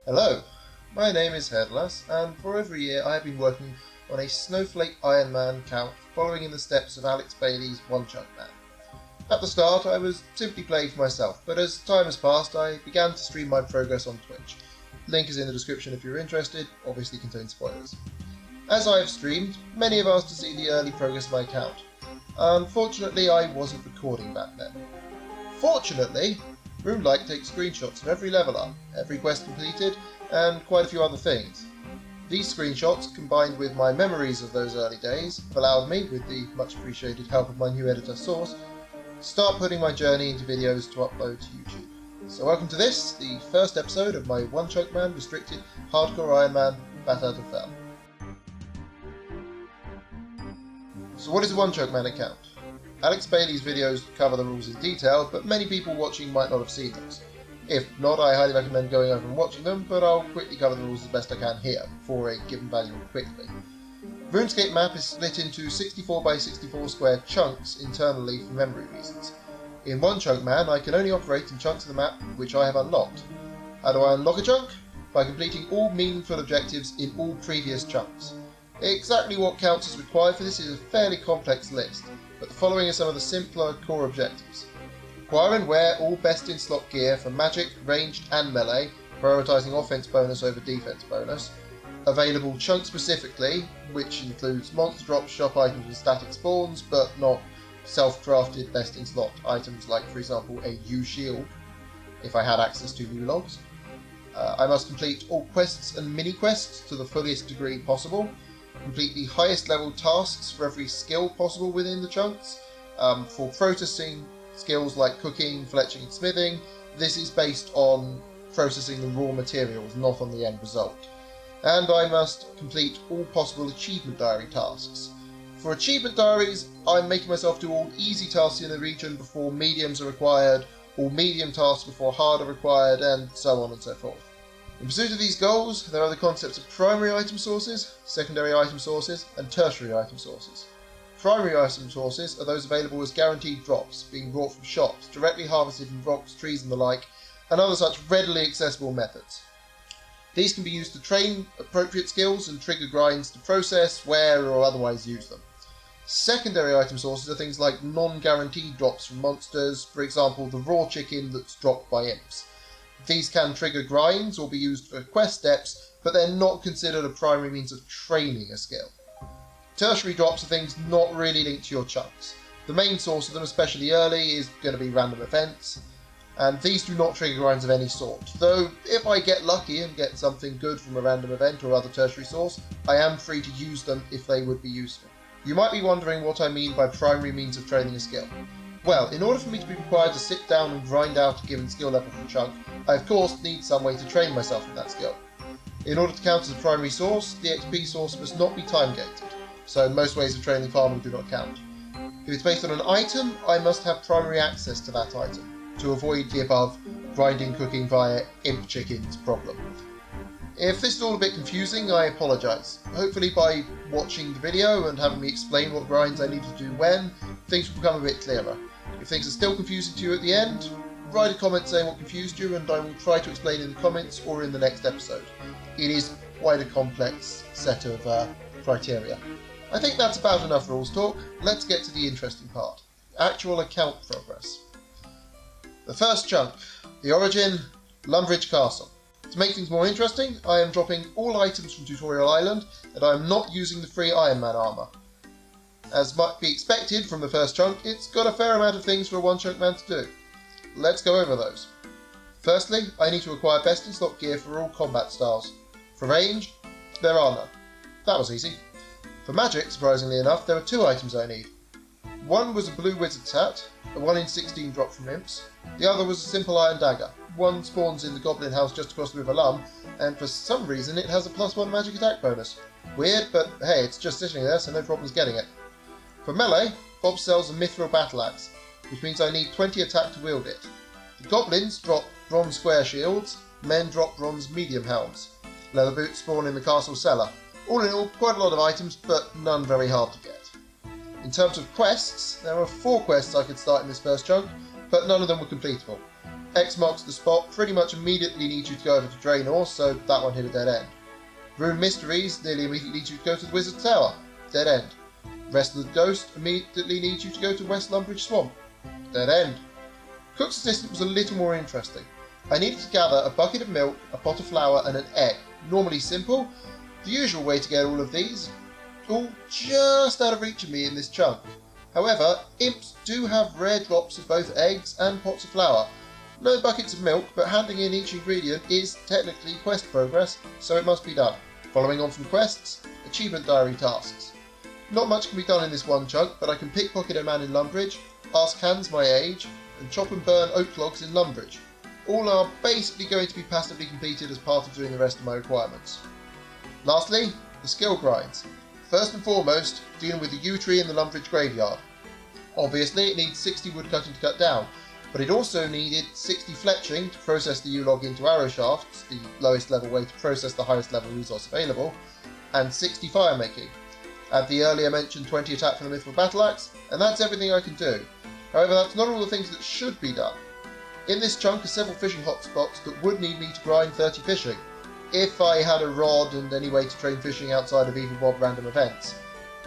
Hello, my name is Headless, and for over a year I have been working on a Snowflake Iron Man count following in the steps of Alex Bailey's One Chunk Man. At the start I was simply playing for myself, but as time has passed I began to stream my progress on Twitch. Link is in the description if you're interested, obviously contains spoilers. As I have streamed, many have asked to see the early progress of my account. Unfortunately I wasn't recording back then. Fortunately, RuneLike takes screenshots of every level up, every quest completed, and quite a few other things. These screenshots, combined with my memories of those early days, have allowed me, with the much appreciated help of my new editor Source, to start putting my journey into videos to upload to YouTube. So welcome to this, the first episode of my One Chunk Man restricted Hardcore Iron Man Bat Out of Fell. So what is a One Chunk Man account? Alex Bailey's videos cover the rules in detail, but many people watching might not have seen those. If not, I highly recommend going over and watching them, but I'll quickly cover the rules as best I can here, for a given value quickly. The RuneScape map is split into 64 by 64 square chunks internally for memory reasons. In One Chunk Man, I can only operate in chunks of the map which I have unlocked. How do I unlock a chunk? By completing all meaningful objectives in all previous chunks. Exactly what counts as required for this is a fairly complex list, but the following are some of the simpler core objectives. Acquire and wear all best in slot gear for magic, ranged and melee, prioritising offense bonus over defense bonus. Available chunk specifically, which includes monster drops, shop items and static spawns, but not self-crafted best in slot items like, for example, a U shield, if I had access to U logs. I must complete all quests and mini-quests to the fullest degree possible. Complete the highest level tasks for every skill possible within the chunks. For processing skills like cooking, fletching and smithing, this is based on processing the raw materials, not on the end result. And I must complete all possible achievement diary tasks. For achievement diaries, I'm making myself do all easy tasks in the region before mediums are required, all medium tasks before hard are required, and so on and so forth. In pursuit of these goals, there are the concepts of primary item sources, secondary item sources, and tertiary item sources. Primary item sources are those available as guaranteed drops, being brought from shops, directly harvested from rocks, trees and the like, and other such readily accessible methods. These can be used to train appropriate skills and trigger grinds to process, wear, or otherwise use them. Secondary item sources are things like non-guaranteed drops from monsters, for example the raw chicken that's dropped by imps. These can trigger grinds or be used for quest steps, but they're not considered a primary means of training a skill. Tertiary drops are things not really linked to your chunks. The main source of them, especially early, is going to be random events, and these do not trigger grinds of any sort, though if I get lucky and get something good from a random event or other tertiary source, I am free to use them if they would be useful. You might be wondering what I mean by primary means of training a skill. Well, in order for me to be required to sit down and grind out a given skill level from chunk, I of course need some way to train myself in that skill. In order to count as a primary source, the XP source must not be time gated, so most ways of training farming do not count. If it's based on an item, I must have primary access to that item, to avoid the above grinding cooking via imp chickens problem. If this is all a bit confusing, I apologise. Hopefully by watching the video and having me explain what grinds I need to do when, things will become a bit clearer. If things are still confusing to you at the end, write a comment saying what confused you and I will try to explain in the comments or in the next episode. It is quite a complex set of criteria. I think that's about enough rules talk. Let's get to the interesting part. Actual account progress. The first chunk. The origin, Lumbridge Castle. To make things more interesting, I am dropping all items from Tutorial Island and I am not using the free Iron Man armour. As might be expected from the first chunk, it's got a fair amount of things for a One Chunk Man to do. Let's go over those. Firstly, I need to acquire best in slot gear for all combat styles. For range, there are none. That was easy. For magic, surprisingly enough, there are two items I need. One was a blue wizard's hat, a 1 in 16 drop from imps. The other was a simple iron dagger. One spawns in the goblin house just across the River Lum, and for some reason it has a +1 magic attack bonus. Weird, but hey, it's just sitting there, so no problems getting it. For melee, Bob sells a mithril battle axe, which means I need 20 attack to wield it. The goblins drop bronze square shields, men drop bronze medium helms. Leather boots spawn in the castle cellar. All in all, quite a lot of items, but none very hard to get. In terms of quests, there are 4 quests I could start in this first chunk, but none of them were completable. X marks the spot pretty much immediately needs you to go over to Draenor, so that one hit a dead end. Rune Mysteries nearly immediately needs you to go to the Wizard's Tower, dead end. Rest of the Ghost immediately needs you to go to West Lumbridge Swamp, dead end. Cook's Assistant was a little more interesting. I needed to gather a bucket of milk, a pot of flour and an egg. Normally simple, the usual way to get all of these, all just out of reach of me in this chunk. However, imps do have rare drops of both eggs and pots of flour. No buckets of milk, but handing in each ingredient is technically quest progress, so it must be done. Following on from quests, achievement diary tasks. Not much can be done in this one chunk, but I can pickpocket a man in Lumbridge, ask Hans my age, and chop and burn oak logs in Lumbridge. All are basically going to be passively completed as part of doing the rest of my requirements. Lastly, the skill grinds. First and foremost, dealing with the yew tree in the Lumbridge graveyard. Obviously it needs 60 wood cutting to cut down, but it also needed 60 fletching to process the yew log into arrow shafts, the lowest level way to process the highest level resource available, and 60 fire making. Add the earlier mentioned 20 attack from the Mythical Battle Axe, and that's everything I can do. However, that's not all the things that should be done. In this chunk are several fishing hotspots that would need me to grind 30 fishing, if I had a rod and any way to train fishing outside of even Bob random events.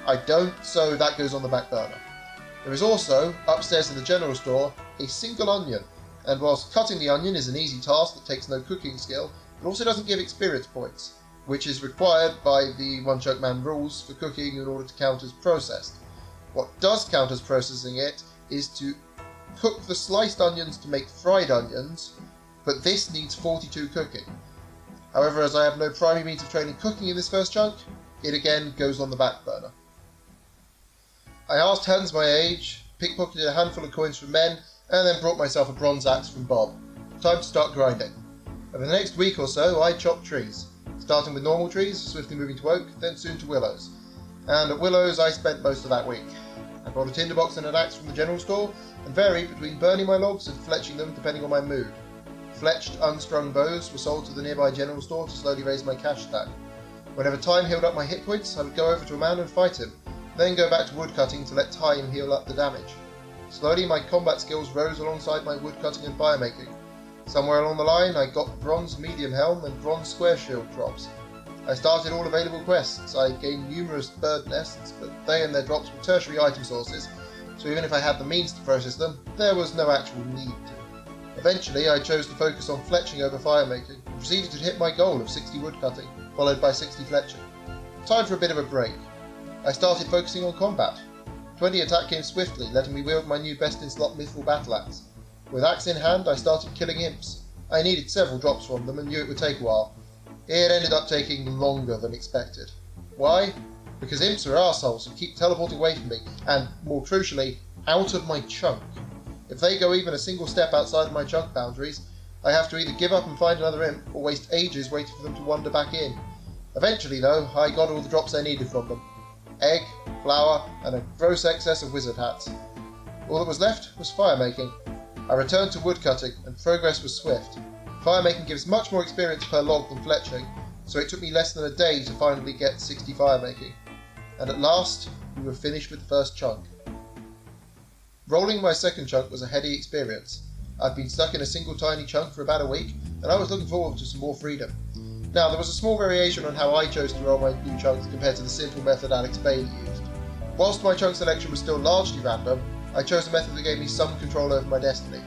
I don't, so that goes on the back burner. There is also, upstairs in the general store, a single onion, and whilst cutting the onion is an easy task that takes no cooking skill, it also doesn't give experience points, which is required by the One Choke Man rules for cooking in order to count as processed. What does count as processing it is to cook the sliced onions to make fried onions, but this needs 42 cooking. However, as I have no primary means of training cooking in this first chunk, it again goes on the back burner. I asked Hans my age, pickpocketed a handful of coins from men, and then brought myself a bronze axe from Bob. Time to start grinding. Over the next week or so, I chopped trees, starting with normal trees, swiftly moving to oak, then soon to willows. And at willows I spent most of that week. I bought a tinderbox and an axe from the general store, and varied between burning my logs and fletching them depending on my mood. Fletched, unstrung bows were sold to the nearby general store to slowly raise my cash stack. Whenever time healed up my hit points, I would go over to a man and fight him, then go back to woodcutting to let time heal up the damage. Slowly my combat skills rose alongside my woodcutting and firemaking. Somewhere along the line I got the bronze medium helm and bronze square shield drops. I started all available quests. I gained numerous bird nests, but they and their drops were tertiary item sources, so even if I had the means to process them, there was no actual need to. Eventually I chose to focus on fletching over firemaking, and proceeded to hit my goal of 60 woodcutting, followed by 60 fletching. Time for a bit of a break. I started focusing on combat. 20 attack came swiftly, letting me wield my new best-in-slot Mythical Battle Axe. With axe in hand I started killing imps. I needed several drops from them and knew it would take a while. It ended up taking longer than expected. Why? Because imps are arseholes who keep teleporting away from me, and, more crucially, out of my chunk. If they go even a single step outside of my chunk boundaries, I have to either give up and find another imp, or waste ages waiting for them to wander back in. Eventually though, I got all the drops I needed from them. Egg, flour, and a gross excess of wizard hats. All that was left was firemaking. I returned to woodcutting, and progress was swift. Firemaking gives much more experience per log than fletching, so it took me less than a day to finally get 60 firemaking. And at last, we were finished with the first chunk. Rolling my second chunk was a heady experience. I'd been stuck in a single tiny chunk for about a week, and I was looking forward to some more freedom. Now, there was a small variation on how I chose to roll my new chunks compared to the simple method Alex Bailey used. Whilst my chunk selection was still largely random, I chose a method that gave me some control over my destiny.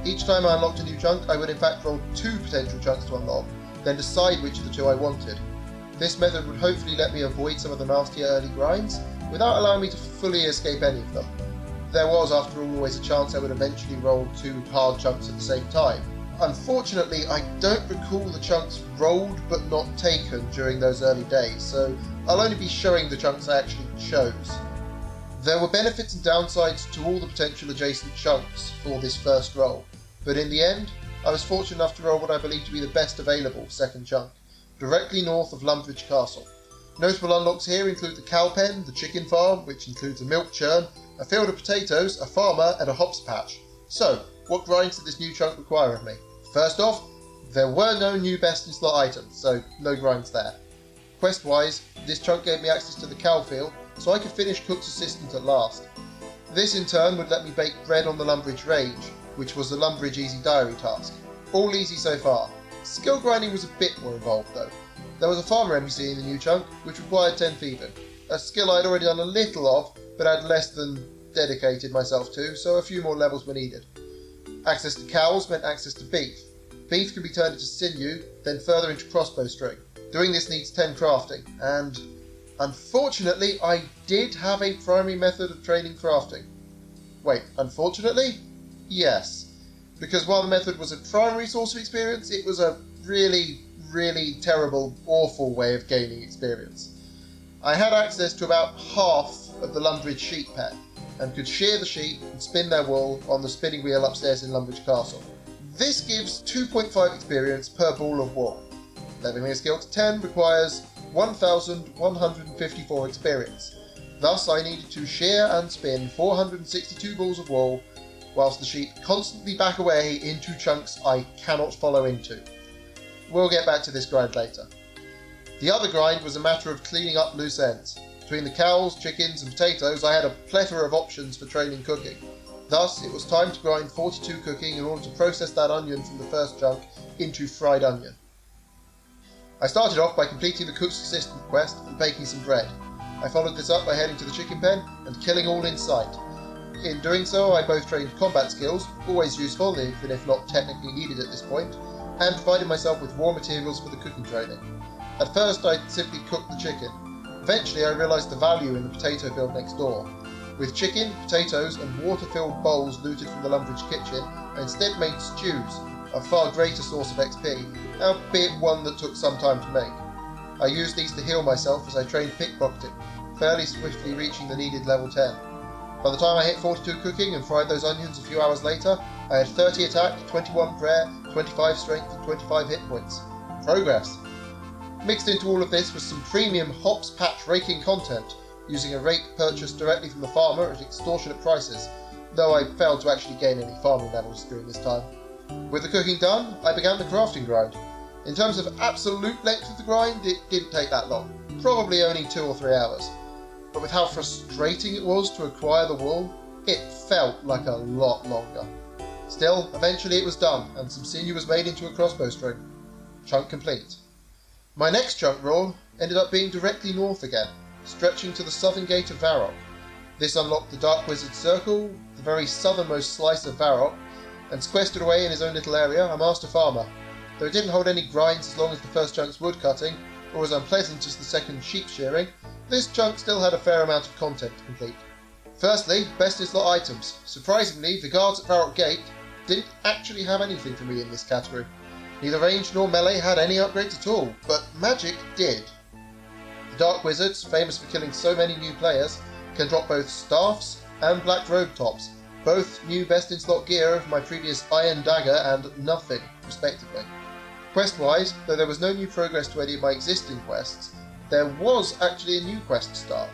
Each time I unlocked a new chunk, I would in fact roll 2 potential chunks to unlock, then decide which of the 2 I wanted. This method would hopefully let me avoid some of the nastier early grinds, without allowing me to fully escape any of them. There was, after all, always a chance I would eventually roll 2 hard chunks at the same time. Unfortunately, I don't recall the chunks rolled but not taken during those early days, so I'll only be showing the chunks I actually chose. There were benefits and downsides to all the potential adjacent chunks for this first roll, but in the end, I was fortunate enough to roll what I believe to be the best available second chunk, directly north of Lumbridge Castle. Notable unlocks here include the cow pen, the chicken farm, which includes a milk churn, a field of potatoes, a farmer, and a hops patch. So, what grinds did this new chunk require of me? First off, there were no new best-in-slot items, so no grinds there. Quest-wise, this chunk gave me access to the cow field, so I could finish Cook's Assistant at last. This in turn would let me bake bread on the Lumbridge range, which was the Lumbridge Easy Diary task. All easy so far. Skill grinding was a bit more involved though. There was a farmer NPC in the new chunk, which required 10 thieving, a skill I'd already done a little of, but had less than dedicated myself to, so a few more levels were needed. Access to cows meant access to beef. Beef can be turned into sinew, then further into crossbow string. Doing this needs 10 crafting, and unfortunately I did have a primary method of training crafting. Wait, unfortunately? Yes. Because while the method was a primary source of experience, it was a really terrible, awful way of gaining experience. I had access to about half of the Lumbridge sheep pen, and could shear the sheep and spin their wool on the spinning wheel upstairs in Lumbridge Castle. This gives 2.5 experience per ball of wool. Leveling a skill to 10 requires 1,154 experience. Thus I needed to shear and spin 462 balls of wool, whilst the sheep constantly back away into chunks I cannot follow into. We'll get back to this grind later. The other grind was a matter of cleaning up loose ends. Between the cows, chickens and potatoes I had a plethora of options for training cooking. Thus it was time to grind 42 cooking in order to process that onion from the first chunk into fried onion. I started off by completing the cook's assistant quest and baking some bread. I followed this up by heading to the chicken pen and killing all in sight. In doing so I both trained combat skills, always useful even if not technically needed at this point, and provided myself with raw materials for the cooking training. At first I simply cooked the chicken. Eventually I realised the value in the potato field next door. With chicken, potatoes and water-filled bowls looted from the Lumbridge kitchen, I instead made stews, a far greater source of XP, albeit one that took some time to make. I used these to heal myself as I trained pickpocketing, fairly swiftly reaching the needed level 10. By the time I hit 42 cooking and fried those onions a few hours later, I had 30 attack, 21 prayer, 25 strength and 25 hit points. Progress! Mixed into all of this was some premium hops patch raking content, using a rake purchased directly from the farmer at extortionate prices, though I failed to actually gain any farming levels during this time. With the cooking done, I began the crafting grind. In terms of absolute length of the grind, it didn't take that long, probably only 2 or 3 hours. But with how frustrating it was to acquire the wool, it felt like a lot longer. Still, eventually it was done, and some sinew was made into a crossbow string. Chunk complete. My next chunk roll ended up being directly north again, stretching to the southern gate of Varrock. This unlocked the Dark Wizard's Circle, the very southernmost slice of Varrock, and sequestered away in his own little area, a master farmer. Though it didn't hold any grinds as long as the first chunk's wood cutting, or as unpleasant as the second sheep shearing, this chunk still had a fair amount of content to complete. Firstly, best in slot items. Surprisingly, the guards at Varrock Gate didn't actually have anything for me in this category. Neither range nor melee had any upgrades at all, but magic did. The Dark Wizards, famous for killing so many new players, can drop both staffs and black robe tops, both new best in slot gear of my previous Iron Dagger and Nothing, respectively. Quest-wise, though there was no new progress to any of my existing quests, there was actually a new quest to start.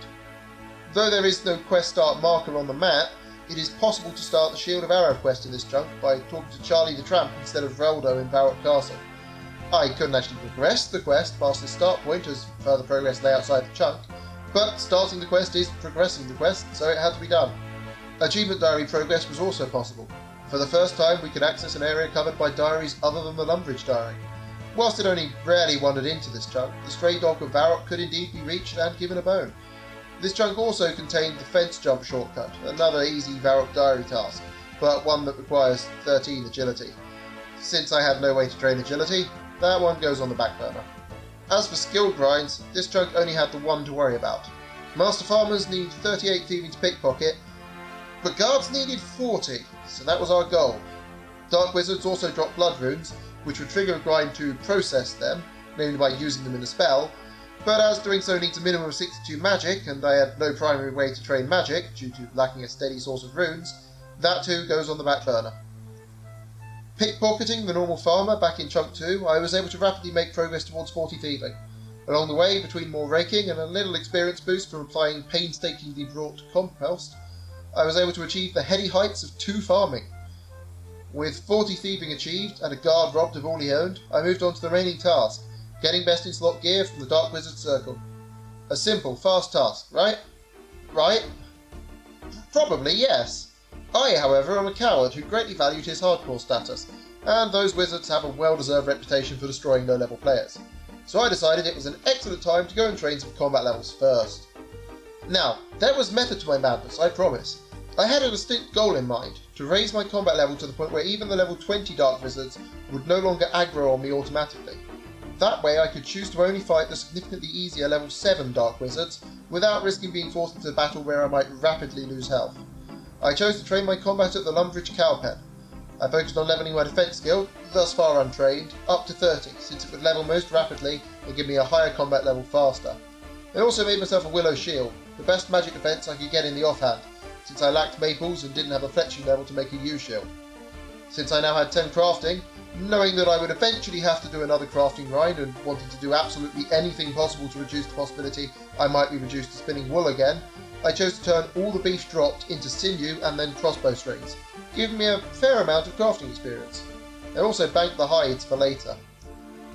Though there is no quest start marker on the map, it is possible to start the Shield of Arrow quest in this chunk by talking to Charlie the Tramp instead of Reldo in Varrock Castle. I couldn't actually progress the quest past this start point as further progress lay outside the chunk, but starting the quest is progressing the quest, so it had to be done. Achievement diary progress was also possible. For the first time we could access an area covered by diaries other than the Lumbridge diary. Whilst it only rarely wandered into this chunk, the stray dog of Varrock could indeed be reached and given a bone. This chunk also contained the fence jump shortcut, another easy Varrock diary task, but one that requires 13 agility. Since I had no way to train agility, that one goes on the back burner. As for skill grinds, this chunk only had the one to worry about. Master farmers need 38 thieving to pickpocket, but guards needed 40, so that was our goal. Dark Wizards also dropped blood runes, which would trigger a grind to process them, namely by using them in a spell, but as doing so needs a minimum of 62 magic, and I had no primary way to train magic due to lacking a steady source of runes, that too goes on the back burner. Pickpocketing the normal farmer back in Chunk 2, I was able to rapidly make progress towards 40 thieving. Along the way, between more raking and a little experience boost from applying painstakingly brought compost, I was able to achieve the heady heights of 2 farming. With 40 thieving achieved and a guard robbed of all he owned, I moved on to the remaining task, getting best in slot gear from the Dark Wizard's Circle. A simple, fast task, right? Right? Probably, yes. I, however, am a coward who greatly valued his hardcore status, and those wizards have a well-deserved reputation for destroying low-level players. So I decided it was an excellent time to go and train some combat levels first. Now, there was method to my madness, I promise. I had a distinct goal in mind, to raise my combat level to the point where even the level 20 Dark Wizards would no longer aggro on me automatically. That way I could choose to only fight the significantly easier level 7 Dark Wizards, without risking being forced into a battle where I might rapidly lose health. I chose to train my combat at the Lumbridge Cowpen. I focused on levelling my defense skill, thus far untrained, up to 30, since it would level most rapidly and give me a higher combat level faster. I also made myself a Willow Shield, the best magic defense I could get in the offhand, since I lacked maples and didn't have a fletching level to make a U-Shield. Since I now had 10 crafting, knowing that I would eventually have to do another crafting grind and wanting to do absolutely anything possible to reduce the possibility I might be reduced to spinning wool again, I chose to turn all the beef dropped into sinew and then crossbow strings, giving me a fair amount of crafting experience. I also banked the hides for later.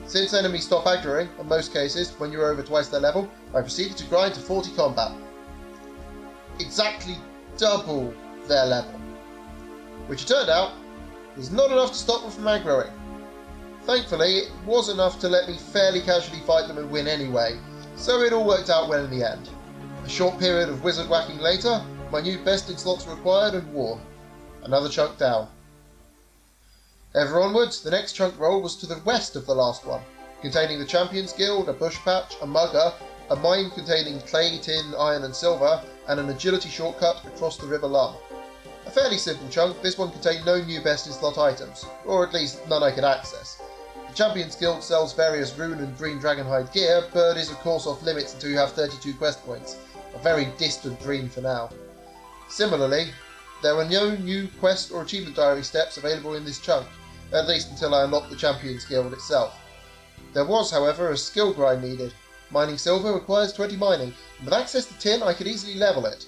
Since enemies stop aggroing, in most cases, when you're over twice their level, I proceeded to grind to 40 combat. Exactly double their level. Which it turned out was not enough to stop them from aggroing. Thankfully, it was enough to let me fairly casually fight them and win anyway, so it all worked out well in the end. A short period of wizard whacking later, my new best in slots were acquired and worn. Another chunk down. Ever onwards, the next chunk roll was to the west of the last one, containing the Champions Guild, a bush patch, a mugger, a mine containing clay, tin, iron and silver, and an agility shortcut across the River Lum. A fairly simple chunk, this one contained no new best in slot items, or at least none I could access. The Champions Guild sells various rune and green dragonhide gear, but is of course off limits until you have 32 quest points, a very distant dream for now. Similarly, there were no new quest or achievement diary steps available in this chunk, at least until I unlocked the Champions Guild itself. There was, however, a skill grind needed. Mining silver requires 20 mining, and with access to tin I could easily level it.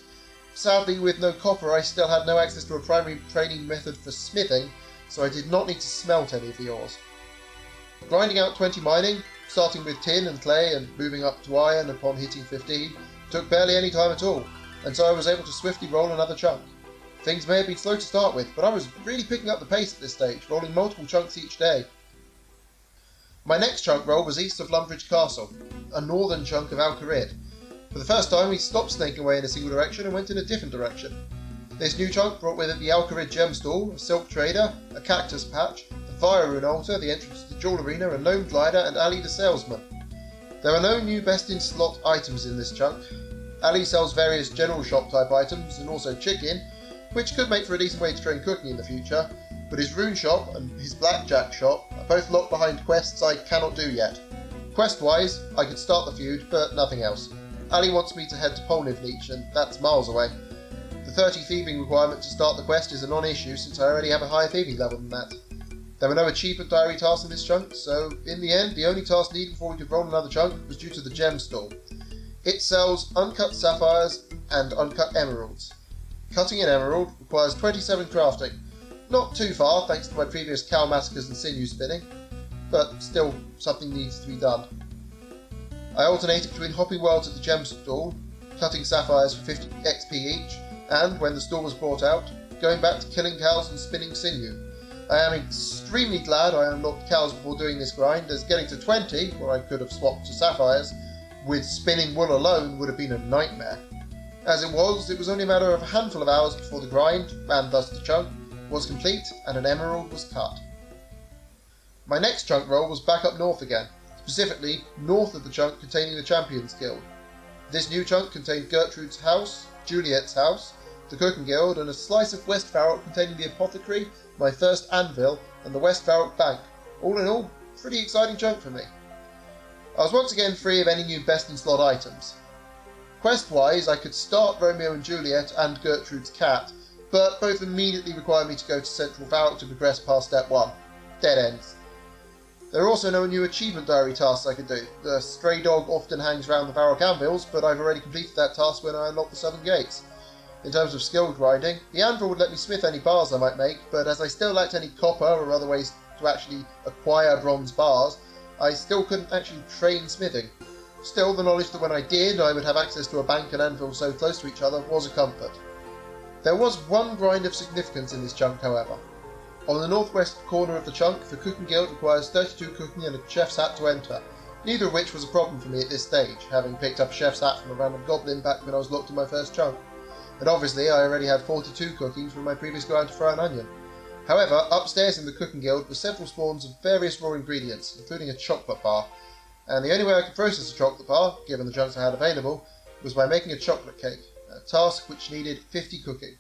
Sadly, with no copper I still had no access to a primary training method for smithing, so I did not need to smelt any of the ores. Grinding out 20 mining, starting with tin and clay and moving up to iron upon hitting 15, took barely any time at all, and so I was able to swiftly roll another chunk. Things may have been slow to start with, but I was really picking up the pace at this stage, rolling multiple chunks each day. My next chunk roll was east of Lumbridge Castle, a northern chunk of Alcarid. For the first time we stopped snaking away in a single direction and went in a different direction. This new chunk brought with it the Alcarid Gemstall, a Silk Trader, a Cactus Patch, the Fire Rune Altar, the entrance to the Jewel Arena, a Gnome Glider and Ali the Salesman. There are no new best in slot items in this chunk. Ali sells various general shop type items and also chicken, which could make for a decent way to train cooking in the future, but his rune shop and his blackjack shop are both locked behind quests I cannot do yet. Quest-wise, I could start the feud, but nothing else. Ali wants me to head to Polnivneach, and that's miles away. The 30 thieving requirement to start the quest is a non-issue since I already have a higher thieving level than that. There were no achievement diary tasks in this chunk, so in the end, the only task needed before we could roll another chunk was due to the gem stall. It sells uncut sapphires and uncut emeralds. Cutting an emerald requires 27 crafting. Not too far, thanks to my previous cow massacres and sinew spinning, but still something needs to be done. I alternated between hopping worlds at the gem stall, cutting sapphires for 50 XP each, and, when the stall was brought out, going back to killing cows and spinning sinew. I am extremely glad I unlocked cows before doing this grind, as getting to 20, where I could have swapped to sapphires, with spinning wool alone would have been a nightmare. As it was only a matter of a handful of hours before the grind, and thus the chunk, was complete and an emerald was cut. My next chunk roll was back up north again, specifically north of the chunk containing the Champions Guild. This new chunk contained Gertrude's house, Juliet's house, the Cooking Guild, and a slice of West Farrock containing the Apothecary, my first anvil, and the West Farrock Bank. All in all, pretty exciting chunk for me. I was once again free of any new best in slot items. Quest-wise, I could start Romeo and Juliet and Gertrude's cat, but both immediately required me to go to Central Farrock to progress past Step 1. Dead ends. There are also no new achievement diary tasks I could do. The stray dog often hangs around the Farrock anvils, but I've already completed that task when I unlocked the southern gates. In terms of skill grinding, the anvil would let me smith any bars I might make, but as I still lacked any copper or other ways to actually acquire bronze bars, I still couldn't actually train smithing. Still, the knowledge that when I did, I would have access to a bank and anvil so close to each other was a comfort. There was one grind of significance in this chunk, however. On the northwest corner of the chunk, the cooking guild requires 32 cooking and a chef's hat to enter, neither of which was a problem for me at this stage, having picked up a chef's hat from a random goblin back when I was locked in my first chunk. And obviously I already had 42 cooking from my previous grind to fry an onion. However, upstairs in the cooking guild were several spawns of various raw ingredients, including a chocolate bar, and the only way I could process a chocolate bar, given the chunks I had available, was by making a chocolate cake, a task which needed 50 cooking.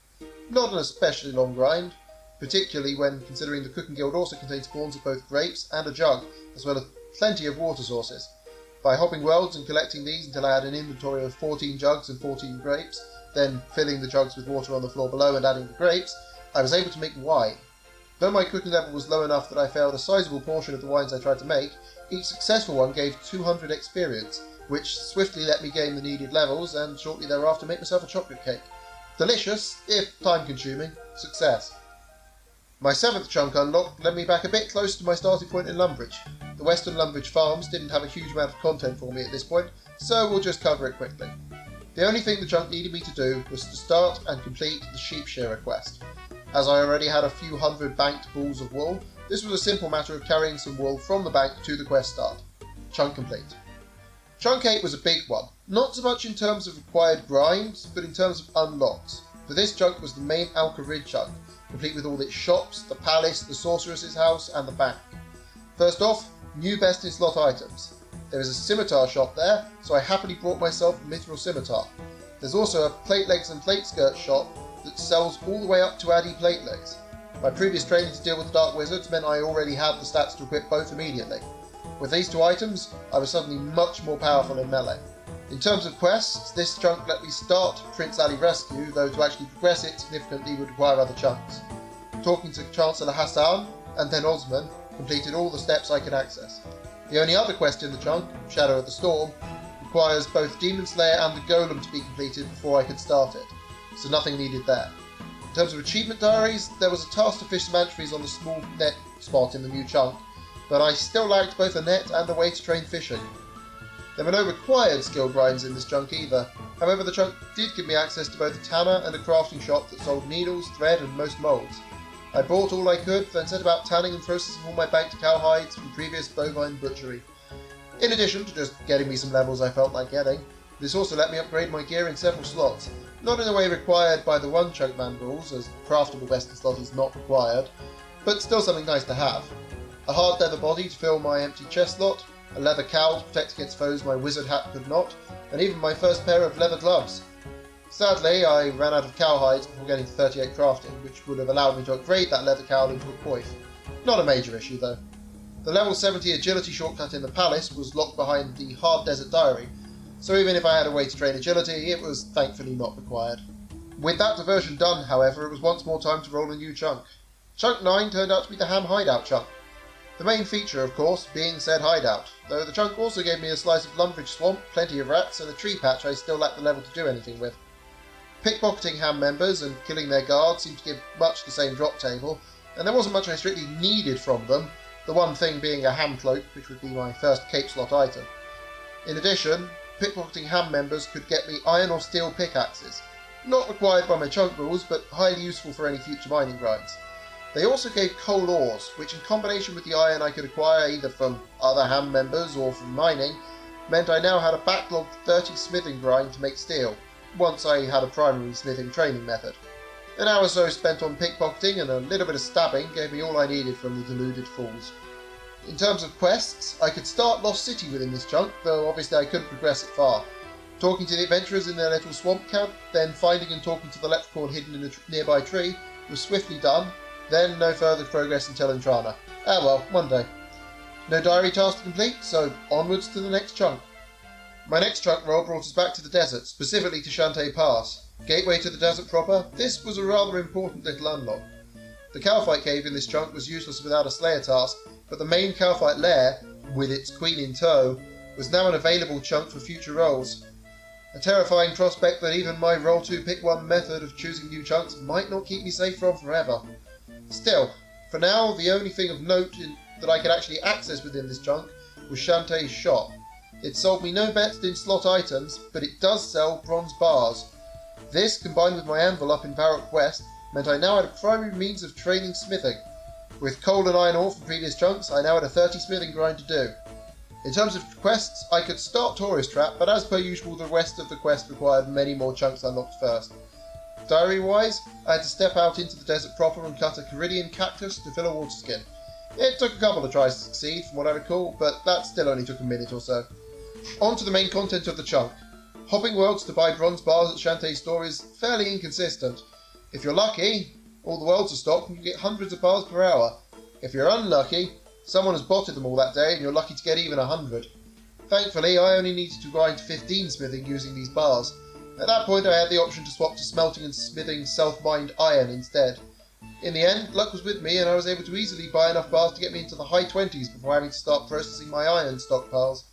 Not an especially long grind, particularly when considering the cooking guild also contains spawns of both grapes and a jug, as well as plenty of water sources. By hopping worlds and collecting these until I had an inventory of 14 jugs and 14 grapes, then filling the jugs with water on the floor below and adding the grapes, I was able to make wine. Though my cooking level was low enough that I failed a sizable portion of the wines I tried to make, each successful one gave 200 experience, which swiftly let me gain the needed levels and shortly thereafter make myself a chocolate cake. Delicious, if time-consuming, success. My 7th chunk unlocked led me back a bit closer to my starting point in Lumbridge. The Western Lumbridge farms didn't have a huge amount of content for me at this point, so we'll just cover it quickly. The only thing the chunk needed me to do was to start and complete the sheep shearer quest. As I already had a few hundred banked balls of wool, this was a simple matter of carrying some wool from the bank to the quest start. Chunk complete. Chunk 8 was a big one, not so much in terms of required grinds, but in terms of unlocks. For this chunk was the main Alka Rid chunk, complete with all its shops, the palace, the sorceress's house, and the bank. First off, new best in slot items. There is a scimitar shop there, so I happily brought myself a mithril scimitar. There's also a plate legs and plate skirt shop that sells all the way up to Addy plate legs. My previous training to deal with the Dark Wizards meant I already had the stats to equip both immediately. With these two items, I was suddenly much more powerful in melee. In terms of quests, this chunk let me start Prince Ali Rescue, though to actually progress it significantly would require other chunks. Talking to Chancellor Hassan, and then Osman, completed all the steps I could access. The only other quest in the chunk, Shadow of the Storm, requires both Demon Slayer and the Golem to be completed before I could start it, so nothing needed there. In terms of achievement diaries, there was a task to fish some anchovies on the small net spot in the new chunk, but I still lacked both a net and a way to train fishing. There were no required skill grinds in this chunk either, however the chunk did give me access to both a tanner and a crafting shop that sold needles, thread and most moulds. I bought all I could, then set about tanning and processing all my banked cow hides from previous bovine butchery. In addition to just getting me some levels I felt like getting, this also let me upgrade my gear in several slots, not in the way required by the one chunk man rules, as craftable best in slot is not required, but still something nice to have. A hard leather body to fill my empty chest slot, a leather cowl to protect against foes my wizard hat could not, and even my first pair of leather gloves. Sadly, I ran out of cowhides before getting to 38 crafting, which would have allowed me to upgrade that leather cowl into a coif. Not a major issue though. The level 70 agility shortcut in the palace was locked behind the Hard Desert Diary, so even if I had a way to train agility, it was thankfully not required. With that diversion done, however, it was once more time to roll a new chunk. Chunk 9 turned out to be the Ham Hideout chunk. The main feature, of course, being said hideout, though the chunk also gave me a slice of Lumbridge swamp, plenty of rats, and a tree patch I still lacked the level to do anything with. Pickpocketing Ham members and killing their guards seemed to give much the same drop table, and there wasn't much I strictly needed from them, the one thing being a ham cloak, which would be my first cape slot item. In addition, pickpocketing Ham members could get me iron or steel pickaxes, not required by my chunk rules, but highly useful for any future mining grinds. They also gave coal ores, which in combination with the iron I could acquire either from other Ham members or from mining, meant I now had a backlogged 30 smithing grind to make steel, once I had a primary smithing training method. An hour or so spent on pickpocketing and a little bit of stabbing gave me all I needed from the deluded fools. In terms of quests, I could start Lost City within this chunk, though obviously I couldn't progress it far. Talking to the adventurers in their little swamp camp, then finding and talking to the leprechaun hidden in a nearby tree was swiftly done, then no further progress until Intrana. Ah well, one day. No diary task to complete, so onwards to the next chunk. My next chunk roll brought us back to the desert, specifically to Shantae Pass. Gateway to the desert proper, this was a rather important little unlock. The Cowfight cave in this chunk was useless without a Slayer task, but the main Cowfight lair, with its queen in tow, was now an available chunk for future rolls. A terrifying prospect that even my roll 2 pick 1 method of choosing new chunks might not keep me safe from forever. Still, for now the only thing of note that I could actually access within this chunk was Shantae's shop. It sold me no best in slot items, but it does sell bronze bars. This, combined with my anvil up in Varrock West, meant I now had a primary means of training smithing. With coal and iron ore from previous chunks, I now had a 30 smithing grind to do. In terms of quests, I could start Tourist Trap, but as per usual the rest of the quest required many more chunks unlocked first. Diary-wise, I had to step out into the desert proper and cut a Caridian cactus to fill a water skin. It took a couple of tries to succeed, from what I recall, but that still only took a minute or so. On to the main content of the chunk. Hopping worlds to buy bronze bars at Shantae's store is fairly inconsistent. If you're lucky, all the worlds are stocked and you get hundreds of bars per hour. If you're unlucky, someone has botted them all that day and you're lucky to get even 100. Thankfully, I only needed to grind 15 smithing using these bars. At that point I had the option to swap to smelting and smithing self-mined iron instead. In the end, luck was with me and I was able to easily buy enough bars to get me into the high 20s before having to start processing my iron stockpiles.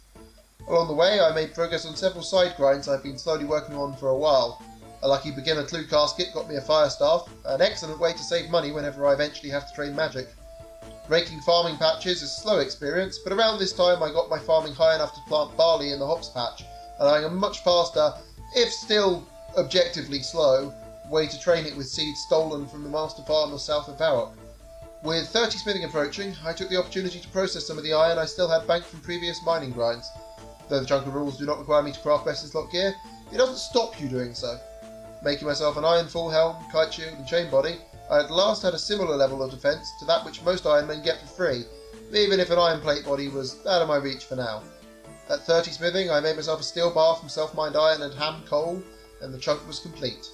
Along the way, I made progress on several side grinds I've been slowly working on for a while. A lucky beginner clue casket got me a fire staff, an excellent way to save money whenever I eventually have to train magic. Raking farming patches is a slow experience, but around this time I got my farming high enough to plant barley in the hops patch, allowing a much faster, if still objectively slow, way to train it with seeds stolen from the master farmer south of Varrock. With 30 smithing approaching, I took the opportunity to process some of the iron I still had banked from previous mining grinds. Though the chunk of rules do not require me to craft Bessen's Lock gear, it doesn't stop you doing so. Making myself an iron full helm, kite shield and chain body, I at last had a similar level of defence to that which most ironmen get for free, even if an iron plate body was out of my reach for now. At 30 smithing, I made myself a steel bar from self-mined iron and ham coal, and the chunk was complete.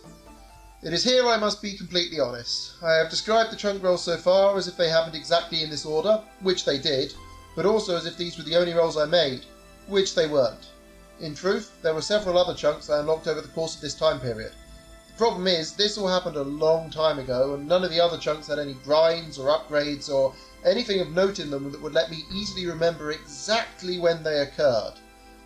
It is here I must be completely honest. I have described the chunk rolls so far as if they happened exactly in this order, which they did, but also as if these were the only rolls I made, which they weren't. In truth, there were several other chunks I unlocked over the course of this time period. The problem is, this all happened a long time ago, and none of the other chunks had any grinds or upgrades or anything of note in them that would let me easily remember exactly when they occurred.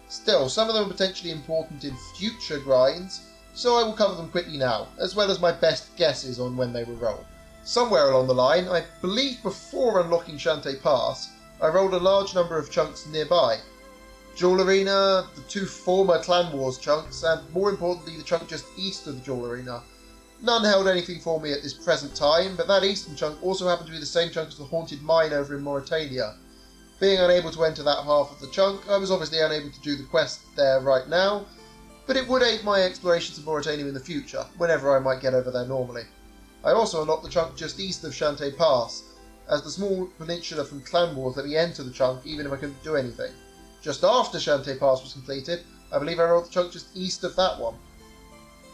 Still, some of them are potentially important in future grinds, so I will cover them quickly now, as well as my best guesses on when they were rolled. Somewhere along the line, I believe before unlocking Shantae Pass, I rolled a large number of chunks nearby. Jewel Arena, the two former Clan Wars chunks, and more importantly the chunk just east of the Jewel Arena. None held anything for me at this present time, but that eastern chunk also happened to be the same chunk as the haunted mine over in Mauritania. Being unable to enter that half of the chunk, I was obviously unable to do the quest there right now, but it would aid my explorations of Mauritania in the future, whenever I might get over there normally. I also unlocked the chunk just east of Shantae Pass, as the small peninsula from Clan Wars let me enter the chunk even if I couldn't do anything. Just after Shantae Pass was completed, I believe I rolled the chunk just east of that one.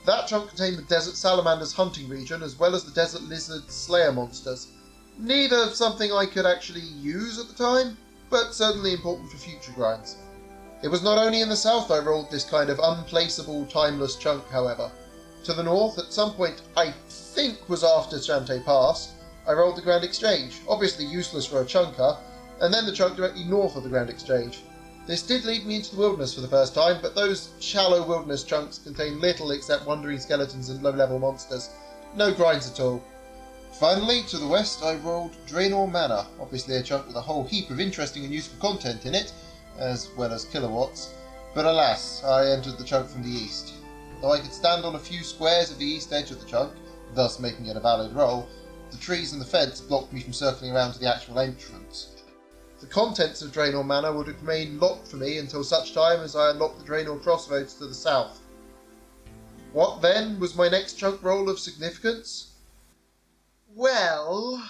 That chunk contained the Desert Salamander's hunting region, as well as the Desert Lizard Slayer monsters. Neither something I could actually use at the time, but certainly important for future grinds. It was not only in the south I rolled this kind of unplaceable, timeless chunk, however. To the north, at some point I think was after Shantae Pass, I rolled the Grand Exchange, obviously useless for a chunker, and then the chunk directly north of the Grand Exchange. This did lead me into the wilderness for the first time, but those shallow wilderness chunks contain little except wandering skeletons and low-level monsters. No grinds at all. Finally, to the west I rolled Draenor Manor, obviously a chunk with a whole heap of interesting and useful content in it, as well as kilowatts, but alas, I entered the chunk from the east. Though I could stand on a few squares of the east edge of the chunk, thus making it a valid roll, the trees and the fence blocked me from circling around to the actual entrance. The contents of Draenor Manor would remain locked for me until such time as I unlocked the Draenor Crossroads to the south. What then was my next chunk roll of significance? Well,